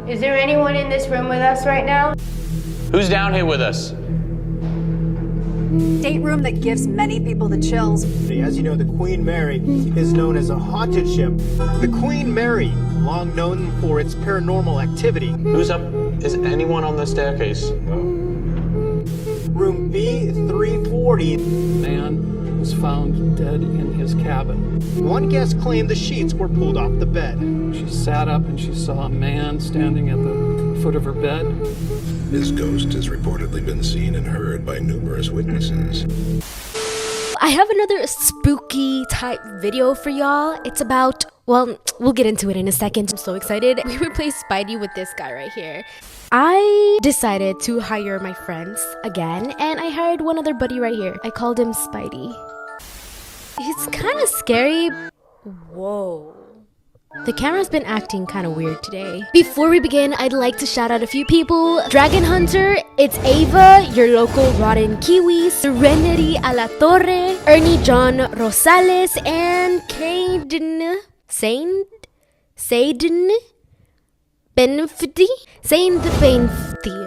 Is there anyone in this room with us right now? Who's down here with us? Stateroom that gives many people the chills. As you know, the Queen Mary is known as a haunted ship. The Queen Mary, long known for its paranormal activity. Who's up? Is anyone on the staircase? Room B340. Man was found dead in his cabin. One guest claimed the sheets were pulled off the bed. She sat up and she saw a man standing at the foot of her bed. His ghost has reportedly been seen and heard by numerous witnesses. I have another spooky type video for y'all. It's about, well, we'll get into it in a second. I'm so excited. We replaced Spidey with this guy right here. I decided to hire my friends again, and I hired one other buddy right here. I called him Spidey. He's kind of scary. Whoa. The camera's been acting kind of weird today. Before we begin, I'd like to shout out a few people. Dragon Hunter, it's Ava, your local Rotten Kiwi, Serenity a la Torre, Ernie John Rosales, and Caden Benfti.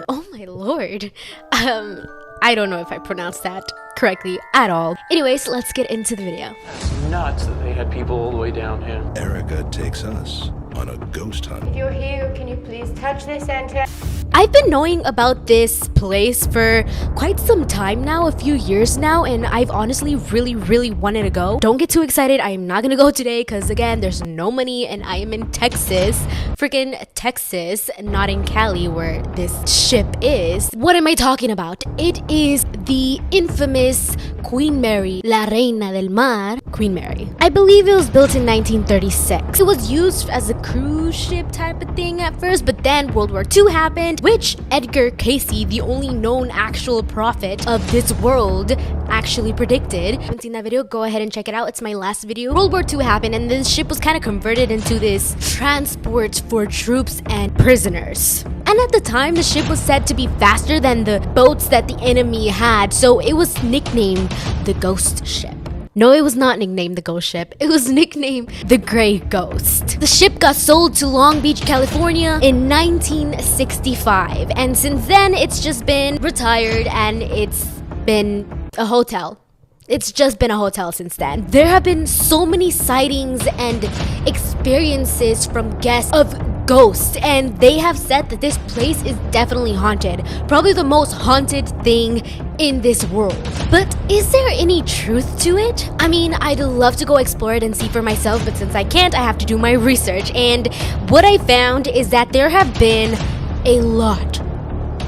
Oh my lord. I don't know if I pronounced that correctly at all. Anyways, let's get into the video. It's nuts that they had people all the way down here. Erica takes us on a ghost hunt. If you're here, can you please touch the center? I've been knowing about this place for quite some time now, a few years now, and I've honestly really wanted to go. Don't get too excited. I am not gonna go today because again, there's no money and I am in Texas, freaking Texas, not in Cali where this ship is. What am I talking about? It is the infamous Queen Mary, La Reina del Mar, Queen Mary. I believe it was built in 1936. It was used as a cruise ship type of thing at first, but then World War II happened, which Edgar Cayce, the only known actual prophet of this world, actually predicted. If you haven't seen that video, go ahead and check it out. It's my last video. World War II happened and this ship was kind of converted into this transport for troops and prisoners. And at the time, the ship was said to be faster than the boats that the enemy had, so it was nicknamed the Ghost Ship. No, it was not nicknamed the Ghost Ship. It was nicknamed the Gray Ghost. The ship got sold to Long Beach, California in 1965. And since then, it's just been retired and it's been a hotel. It's just been a hotel since then. There have been so many sightings and experiences from guests of ghosts, and they have said that this place is definitely haunted. Probably the most haunted thing in this world. But is there any truth to it? I mean, I'd love to go explore it and see for myself, but since I can't, I have to do my research. And what I found is that there have been a lot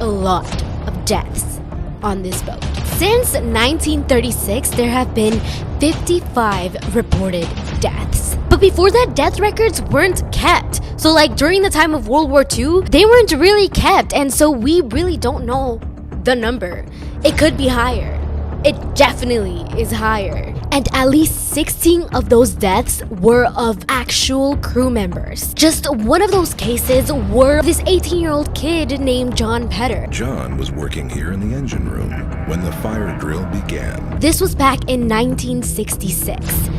of deaths on this boat. Since 1936, there have been 55 reported deaths. But before that, death records weren't kept. So like during the time of World War II, they weren't really kept, and so we really don't know the number. It could be higher. It definitely is higher. And at least 16 of those deaths were of actual crew members. Just one of those cases were this 18-year-old kid named John Petter. John was working here in the engine room when the fire drill began. This was back in 1966.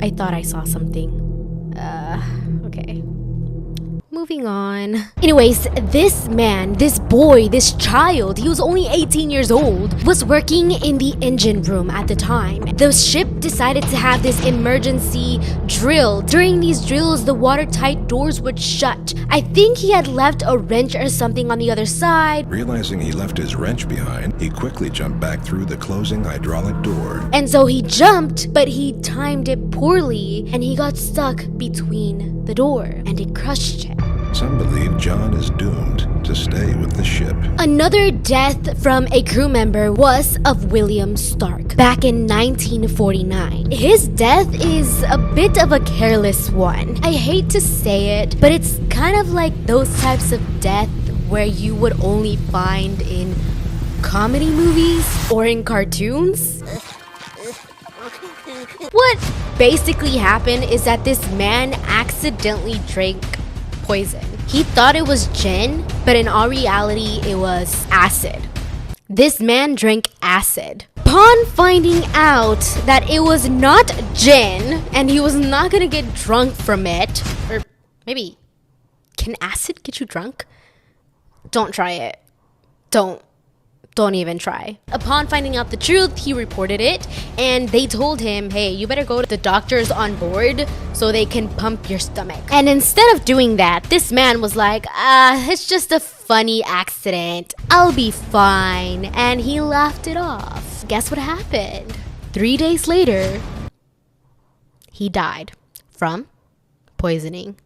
I thought I saw something. Okay. Moving on. Anyways, this man, this boy, this child, he was only 18 years old, was working in the engine room at the time. The ship decided to have this emergency drill. During these drills, the watertight doors would shut. I think he had left a wrench or something on the other side. Realizing he left his wrench behind, he quickly jumped back through the closing hydraulic door. And so he jumped, but he timed it poorly, and he got stuck between the door, and it crushed him. Some believe John is doomed to stay with the ship. Another death from a crew member was of William Stark back in 1949. His death is a bit of a careless one. I hate to say it, but it's kind of like those types of death where you would only find in comedy movies or in cartoons. What basically happened is that this man accidentally drank poison. He thought it was gin, but in all reality, it was acid. This man drank acid. Upon finding out that it was not gin and he was not gonna get drunk from it, or maybe, can acid get you drunk? Don't try it. Don't even try. Upon finding out the truth, he reported it, and they told him, hey, you better go to the doctors on board so they can pump your stomach. And instead of doing that, this man was like, it's just a funny accident. I'll be fine. And he laughed it off. Guess what happened? 3 days later, he died from poisoning.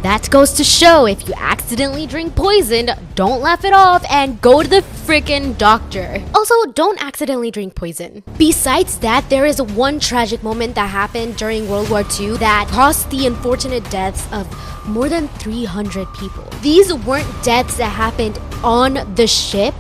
That goes to show, if you accidentally drink poison, don't laugh it off and go to the freaking doctor. Also, don't accidentally drink poison. Besides that, there is one tragic moment that happened during World War II that caused the unfortunate deaths of more than 300 people. These weren't deaths that happened on the ship,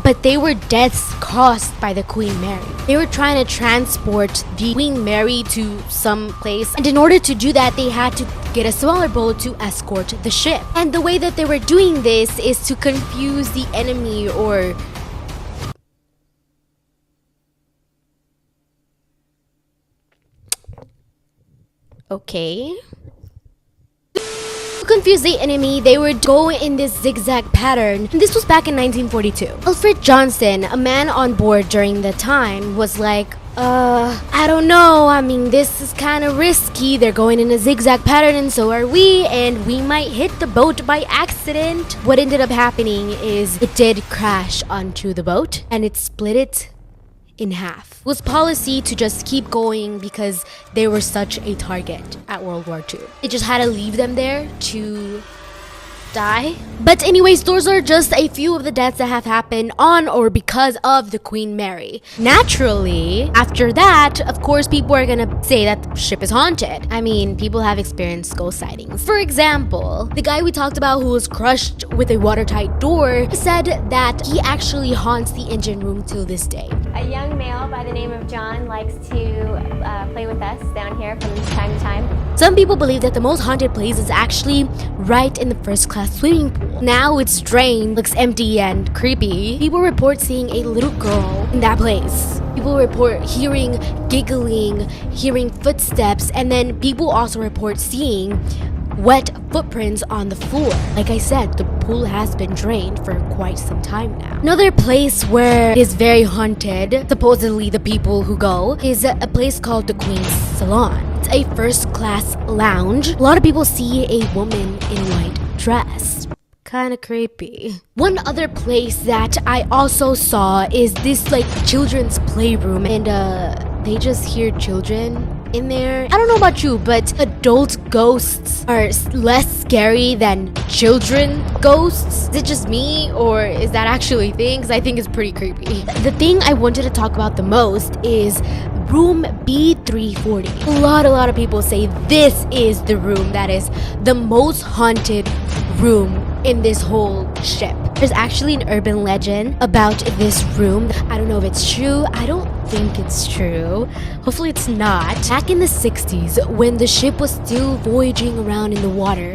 but they were deaths caused by the Queen Mary. They were trying to transport the Queen Mary to some place, and in order to do that, they had to get a smaller boat to escort the ship. And the way that they were doing this is to confuse the enemy, or okay. To confuse the enemy, they would go in this zigzag pattern. And this was back in 1942. Alfred Johnson, a man on board during the time, was like, I don't know. I mean, this is kind of risky. They're going in a zigzag pattern and so are we, and we might hit the boat by accident. What ended up happening is it did crash onto the boat and it split it in half. It was policy to just keep going because they were such a target at World War II. They just had to leave them there to die. But anyways, those are just a few of the deaths that have happened on or because of the Queen Mary. Naturally, after that, of course, people are gonna say that the ship is haunted. I mean, people have experienced ghost sightings. For example, the guy we talked about who was crushed with a watertight door said that he actually haunts the engine room till this day. A young male by the name of John likes to play with us down here from time to time. Some people believe that the most haunted place is actually right in the first class swimming pool. Now it's drained, looks empty and creepy. People report seeing a little girl in that place. People report hearing giggling, hearing footsteps, and then people also report seeing wet footprints on the floor. Like I said, the pool has been drained for quite some time now. Another place where it is very haunted, supposedly the people who go, is a place called the Queen's Salon. It's a first-class lounge. A lot of people see a woman in a white dress. Kinda creepy. One other place that I also saw is this like children's playroom, and they just hear children in there. I don't know about you, but adult ghosts are less scary than children ghosts. Is it just me, or is that actually a thing? Because I think it's pretty creepy. The thing I wanted to talk about the most is room B340. A lot of people say this is the room that is the most haunted room in this whole ship. There's actually an urban legend about this room. I don't know if it's true. I don't think it's true. Hopefully it's not. Back in the 60s, when the ship was still voyaging around in the water,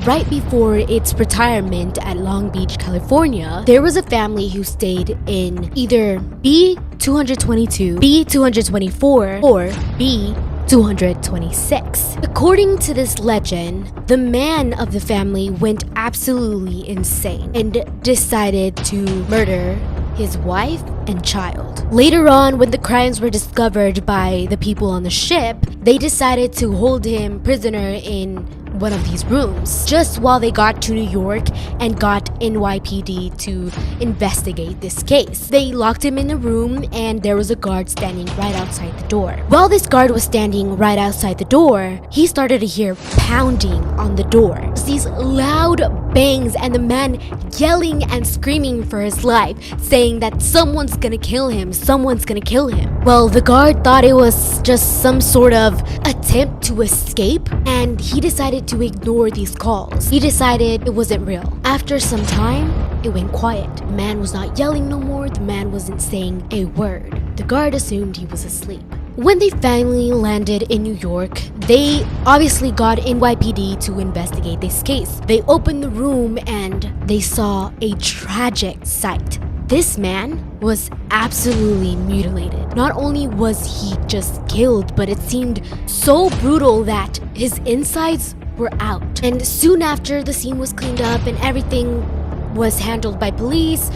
right before its retirement at Long Beach, California, there was a family who stayed in either B222, B224, or B226. According to this legend, the man of the family went absolutely insane and decided to murder his wife and child. Later on, when the crimes were discovered by the people on the ship, they decided to hold him prisoner in one of these rooms just while they got to New York and got NYPD to investigate this case. They locked him in a room and there was a guard standing right outside the door. While this guard was standing right outside the door, he started to hear pounding on the door. These loud bangs and the man yelling and screaming for his life, saying that someone's gonna kill him, someone's gonna kill him. Well, the guard thought it was just some sort of attempt to escape, and he decided to ignore these calls. He decided it wasn't real. After some time, it went quiet. The man was not yelling no more. The man wasn't saying a word. The guard assumed he was asleep. When they finally landed in New York, they obviously got NYPD to investigate this case. They opened the room and they saw a tragic sight. This man was absolutely mutilated. Not only was he just killed, but it seemed so brutal that his insides were out. And soon after the scene was cleaned up and everything was handled by police,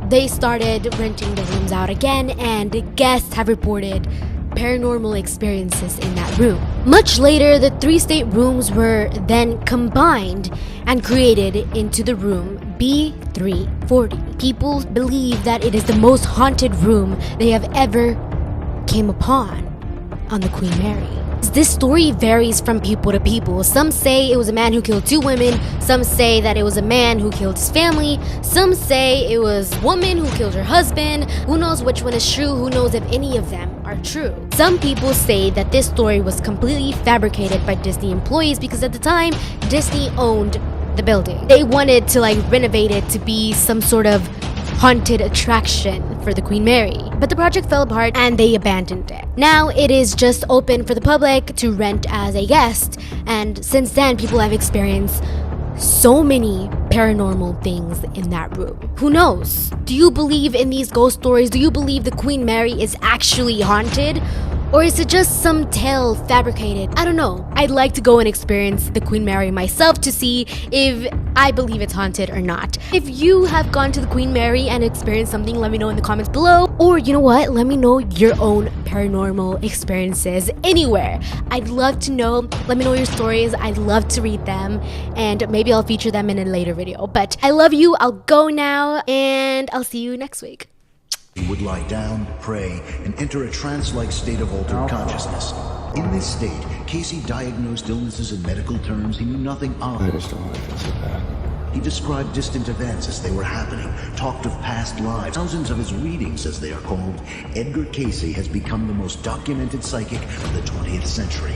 they started renting the rooms out again, and guests have reported paranormal experiences in that room. Much later, the 3 staterooms were then combined and created into the room B340. People believe that it is the most haunted room they have ever came upon on the Queen Mary. This story varies from people to people. Some say it was a man who killed 2 women. Some say that it was a man who killed his family. Some say it was a woman who killed her husband. Who knows which one is true? Who knows if any of them are true? Some people say that this story was completely fabricated by Disney employees because at the time, Disney owned the building. They wanted to renovate it to be some sort of haunted attraction for the Queen Mary. But the project fell apart and they abandoned it. Now it is just open for the public to rent as a guest, and since then people have experienced so many paranormal things in that room. Who knows? Do you believe in these ghost stories? Do you believe the Queen Mary is actually haunted? Or is it just some tale fabricated? I don't know. I'd like to go and experience the Queen Mary myself to see if I believe it's haunted or not. If you have gone to the Queen Mary and experienced something, let me know in the comments below. Or you know what? Let me know your own paranormal experiences anywhere. I'd love to know. Let me know your stories. I'd love to read them, and maybe I'll feature them in a later video. But I love you. I'll go now, and I'll see you next week. He would lie down, pray, and enter a trance-like state of altered consciousness. In this state, Casey diagnosed illnesses in medical terms he knew nothing of. I just don't want to feel so bad. He described distant events as they were happening, talked of past lives. Thousands of his readings, as they are called. Edgar Casey has become the most documented psychic of the 20th century.